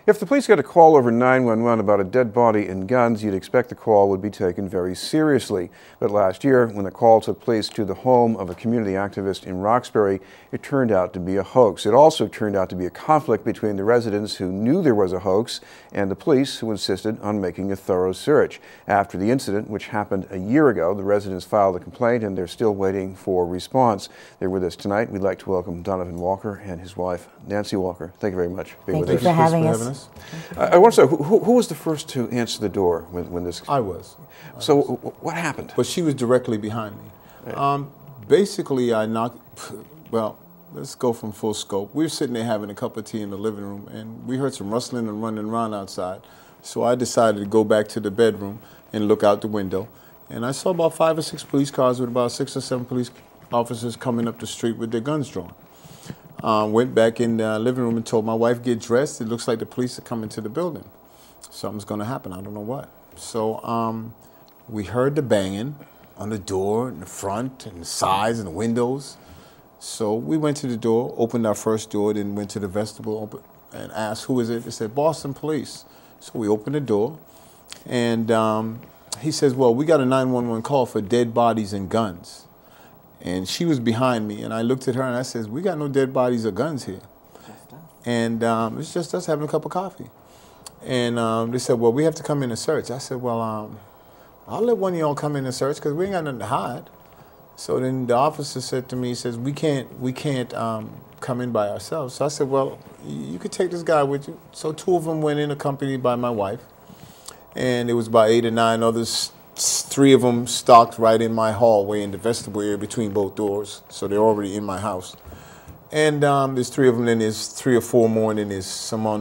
If the police got a call over 911 about a dead body and guns, you'd expect the call would be taken very seriously. But last year, when the call took place to the home of a community activist in Roxbury, it turned out to be a hoax. It also turned out to be a conflict between the residents who knew there was a hoax and the police who insisted on making a thorough search. After the incident, which happened a year ago, the residents filed a complaint and they're still waiting for response. They're with us tonight. We'd like to welcome Donovan Walker and his wife, Nancy Walker. Thank you very much for being with us. Thank you for having us. I want to say, who was the first to answer the door when this? I was. So what happened? But she was directly behind me. Right. Basically, I knocked, well, let's go from full scope. We were sitting there having a cup of tea in the living room, and we heard some rustling and running around outside. So I decided to go back to the bedroom and look out the window. And I saw about 5 or 6 police cars with about 6 or 7 police officers coming up the street with their guns drawn. Went back in the living room and told my wife, get dressed. It looks like the police are coming to the building. Something's going to happen. I don't know what. So we heard the banging on the door in the front and the sides and the windows. So we went to the door, opened our first door, then went to the vestibule and asked, who is it? They said, Boston Police. So we opened the door, and he says, well, we got a 911 call for dead bodies and guns. And she was behind me, and I looked at her and I said, we got no dead bodies or guns here. And it's just us having a cup of coffee. And they said, well, we have to come in and search. I said, well, I'll let one of y'all come in and search because we ain't got nothing to hide. So then the officer said to me, he says, we can't come in by ourselves. So I said, well, you could take this guy with you. So 2 of them went in accompanied by my wife. And it was about 8 or 9 others. 3 of them stalked right in my hallway in the vestibule area between both doors. So they're already in my house. And there's 3 of them, then there's 3 or 4 more, and then there's some on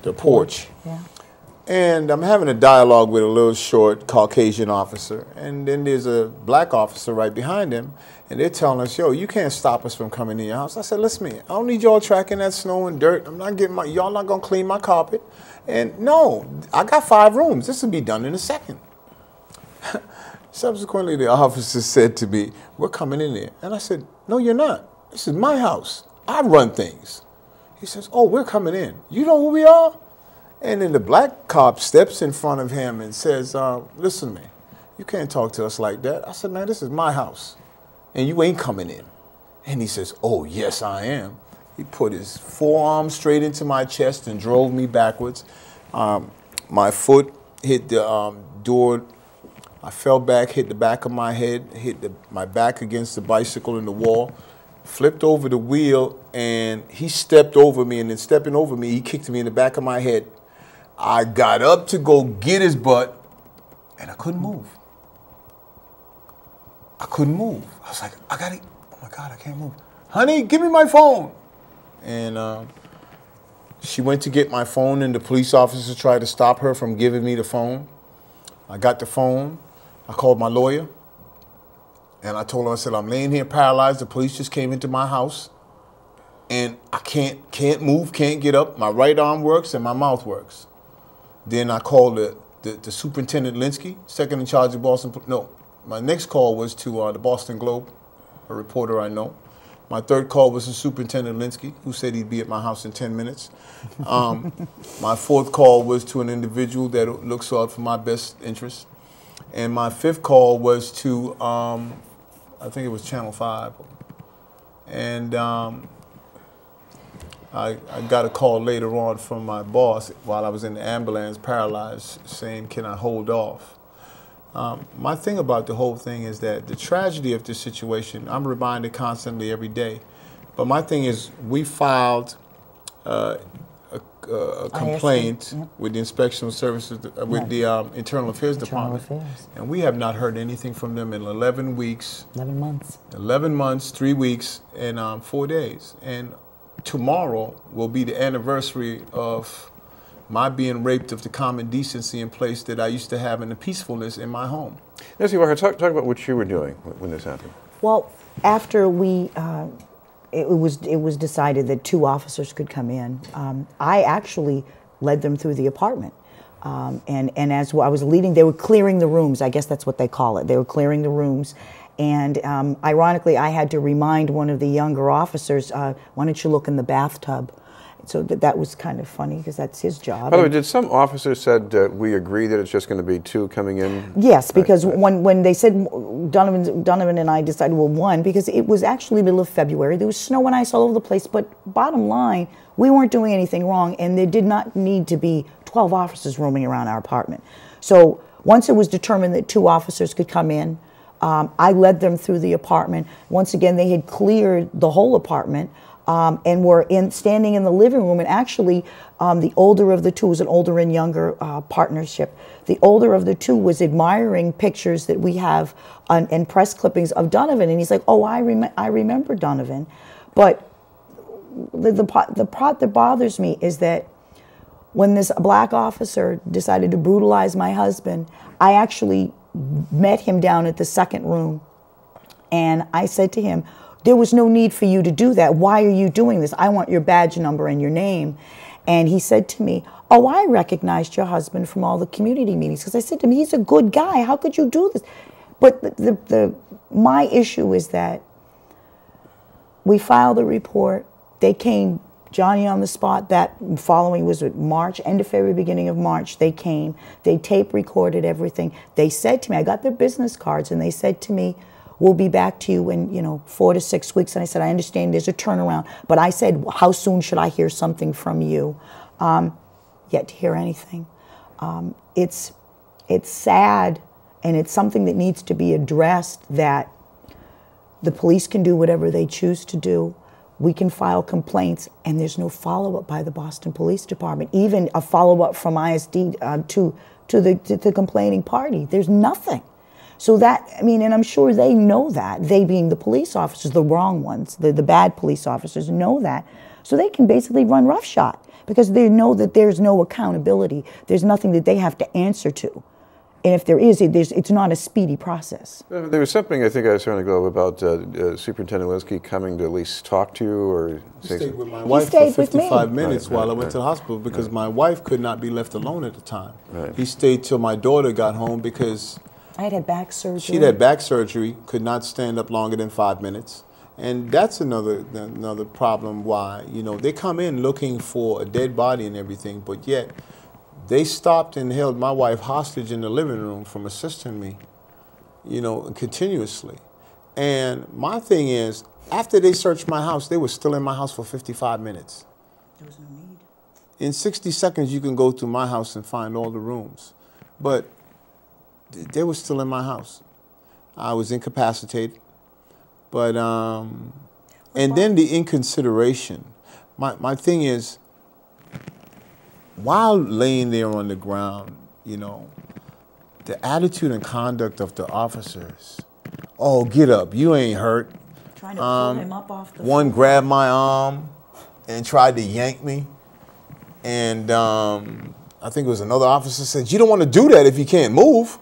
the porch. Yeah. And I'm having a dialogue with a little short Caucasian officer. And then there's a black officer right behind him. And they're telling us, yo, you can't stop us from coming in your house. I said, listen to me, I don't need y'all tracking that snow and dirt. I'm not getting y'all not gonna clean my carpet. And no, I got 5 rooms. This will be done in a second. Subsequently, the officer said to me, we're coming in there. And I said, no, you're not. This is my house. I run things. He says, oh, we're coming in. You know who we are? And then the black cop steps in front of him and says, listen, man, you can't talk to us like that. I said, man, this is my house, and you ain't coming in. And he says, oh, yes, I am. He put his forearm straight into my chest and drove me backwards. My foot hit the door. I fell back, hit the back of my head, hit my back against the bicycle in the wall, flipped over the wheel, and he stepped over me, and then stepping over me, he kicked me in the back of my head. I got up to go get his butt, and I couldn't move. I couldn't move. I was like, I got it. Oh my God, I can't move. Honey, give me my phone. And she went to get my phone, and the police officer tried to stop her from giving me the phone. I got the phone. I called my lawyer, and I told her, I said, I'm laying here paralyzed. The police just came into my house, and I can't move, can't get up. My right arm works, and my mouth works. Then I called the Superintendent Linsky, second in charge of Boston. No, my next call was to the Boston Globe, a reporter I know. My third call was to Superintendent Linsky, who said he'd be at my house in 10 minutes. My fourth call was to an individual that looks out for my best interest. And my 5th call was to, I think it was Channel 5. And I got a call later on from my boss while I was in the ambulance, paralyzed, saying, can I hold off? My thing about the whole thing is that the tragedy of this situation, I'm reminded constantly every day. But my thing is, we filed a complaint with the Inspection Services, with the Internal Affairs Department. And we have not heard anything from them in 11 weeks. 11 months. 11 months, 3 weeks, and 4 days. And tomorrow will be the anniversary of my being raped of the common decency in place that I used to have and the peacefulness in my home. Nancy Walker, talk about what you were doing when this happened. Well, after we, it was decided that 2 officers could come in, I actually led them through the apartment. And as I was leading, they were clearing the rooms. I guess that's what they call it. They were clearing the rooms. And ironically, I had to remind one of the younger officers, why don't you look in the bathtub? So that was kind of funny because that's his job. By the way, did some officers said we agree that it's just going to be 2 coming in? Yes, because when they said Donovan and I decided, well, 1, because it was actually middle of February. There was snow and ice all over the place. But bottom line, we weren't doing anything wrong, and there did not need to be 12 officers roaming around our apartment. So once it was determined that 2 officers could come in, I led them through the apartment. Once again, they had cleared the whole apartment. And were standing in the living room, and actually the older of the 2 was an older and younger partnership. The older of the 2 was admiring pictures that we have and press clippings of Donovan, and he's like, "Oh, I remember Donovan." But the part that bothers me is that when this black officer decided to brutalize my husband, I actually met him down at the second room, and I said to him, "There was no need for you to do that. Why are you doing this? I want your badge number and your name." And he said to me, "Oh, I recognized your husband from all the community meetings." Because I said to him, "He's a good guy. How could you do this?" But my issue is that we filed a report. They came, Johnny on the spot, that following was March, end of February, beginning of March. They came. They tape recorded everything. They said to me, I got their business cards, and they said to me, "We'll be back to you in 4 to 6 weeks." And I said, "I understand there's a turnaround." But I said, "How soon should I hear something from you?" Yet to hear anything. It's sad, and it's something that needs to be addressed, that the police can do whatever they choose to do. We can file complaints, and there's no follow-up by the Boston Police Department, even a follow-up from ISD to the complaining party. There's nothing. So that, I mean, and I'm sure they know that, they being the police officers, the wrong ones, the bad police officers know that. So they can basically run roughshod because they know that there's no accountability. There's nothing that they have to answer to. And if there is, it's not a speedy process. There was something I think I saw on the Globe about Superintendent Linsky coming to at least talk to you or say stayed something. with my wife for 55 minutes Right, while I right, went to the hospital because my wife could not be left alone at the time. Right. He stayed till my daughter got home because I had back surgery. she'd had back surgery, could not stand up longer than 5 minutes. And that's another problem why, they come in looking for a dead body and everything, but yet they stopped and held my wife hostage in the living room from assisting me, continuously. And my thing is, after they searched my house, they were still in my house for 55 minutes. There was no need. In 60 seconds, you can go through my house and find all the rooms. But they were still in my house. I was incapacitated. But, and then the inconsideration. My thing is, while laying there on the ground, the attitude and conduct of the officers. "Oh, get up, you ain't hurt." Trying to pull him up off the One floor. grabbed my arm and tried to yank me. And I think it was another officer said, "You don't want to do that if you can't move."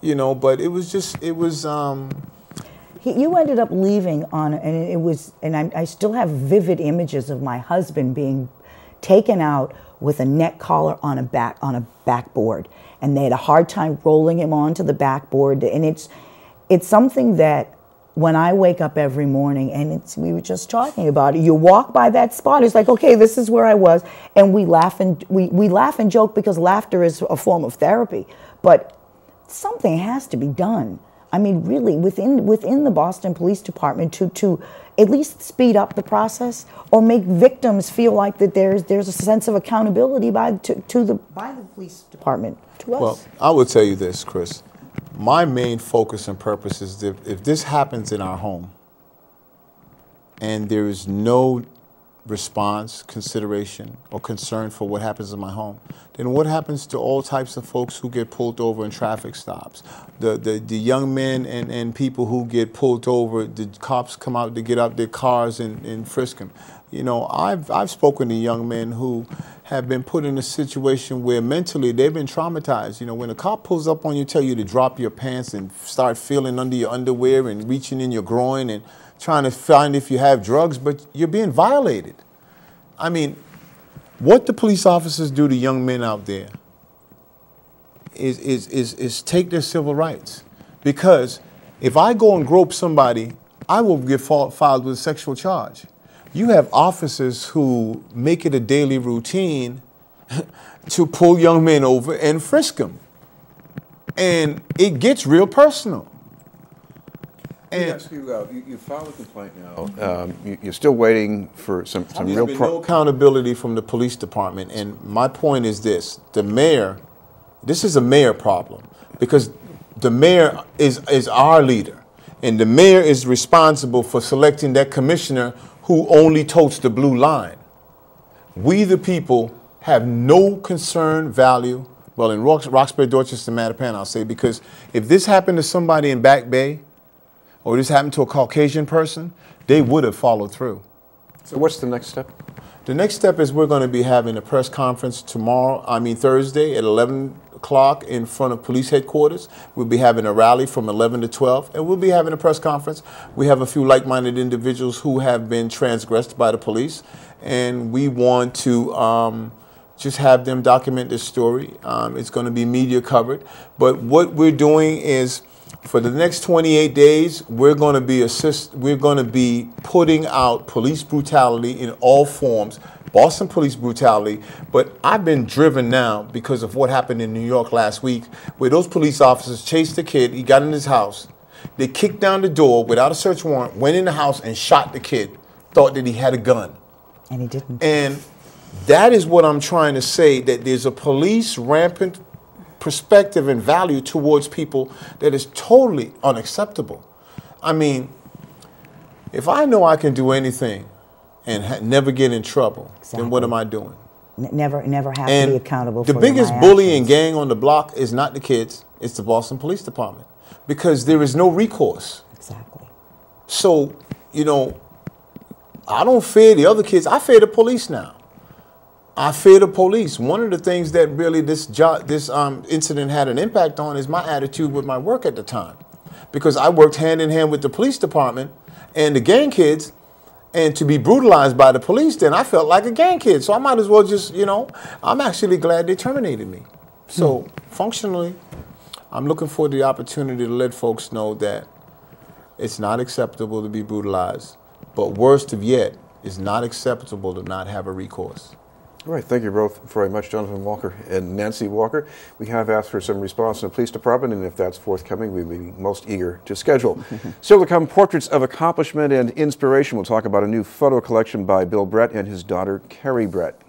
But it was just, You ended up leaving and I still have vivid images of my husband being taken out with a neck collar on a backboard, and they had a hard time rolling him onto the backboard. And it's something that when I wake up every morning, and we were just talking about it, you walk by that spot, it's like, okay, this is where I was, and we laugh and joke because laughter is a form of therapy, but something has to be done. I mean, really, within the Boston Police Department to at least speed up the process or make victims feel like that there's a sense of accountability by the police department to us. Well, I will tell you this, Chris. My main focus and purpose is if this happens in our home and there is no response, consideration, or concern for what happens in my home, then what happens to all types of folks who get pulled over in traffic stops? The young men and people who get pulled over, the cops come out to get out their cars and frisk them. I've spoken to young men who have been put in a situation where mentally they've been traumatized. When a cop pulls up on you, tell you to drop your pants and start feeling under your underwear and reaching in your groin and trying to find if you have drugs, but you're being violated. I mean, what the police officers do to young men out there is take their civil rights. Because if I go and grope somebody, I will get filed with a sexual charge. You have officers who make it a daily routine to pull young men over and frisk them. And it gets real personal. And yes, you filed a complaint now. You're still waiting for some real no accountability from the police department. And my point is this: the mayor, this is a mayor problem, because the mayor is our leader, and the mayor is responsible for selecting that commissioner who only totes the blue line. We, the people, have no concern, value. Well, in Roxbury, Dorchester, Mattapan, I'll say, because if this happened to somebody in Back Bay, or this happened to a Caucasian person, they would have followed through. So what's the next step? The next step is we're going to be having a press conference Thursday at 11 o'clock in front of police headquarters. We'll be having a rally from 11 to 12, and we'll be having a press conference. We have a few like-minded individuals who have been transgressed by the police, and we want to just have them document this story. It's going to be media covered. But what we're doing is, for the next 28 days, we're going to be putting out police brutality in all forms, Boston police brutality. But I've been driven now because of what happened in New York last week, where those police officers chased the kid. He got in his house. They kicked down the door without a search warrant, went in the house and shot the kid, thought that he had a gun. And he didn't. And that is what I'm trying to say, that there's a police rampant perspective and value towards people that is totally unacceptable. I mean, if I know I can do anything and never get in trouble, then what am I doing? Never have to be accountable for the biggest bullying gang on the block is not the kids, it's the Boston Police Department, because there is no recourse. Exactly. So, you know, I don't fear the other kids, I fear the police now. I fear the police. One of the things that really this incident had an impact on is my attitude with my work at the time, because I worked hand in hand with the police department and the gang kids, and to be brutalized by the police, then I felt like a gang kid. So I might as well just, you know, I'm actually glad they terminated me. So functionally, I'm looking for the opportunity to let folks know that it's not acceptable to be brutalized, but worst of yet, it's not acceptable to not have a recourse. All right, thank you both very much, Donovan Walker and Nancy Walker. We have asked for some response from the police department, and if that's forthcoming, we'd be most eager to schedule. Still to come, portraits of accomplishment and inspiration. We'll talk about a new photo collection by Bill Brett and his daughter, Carrie Brett.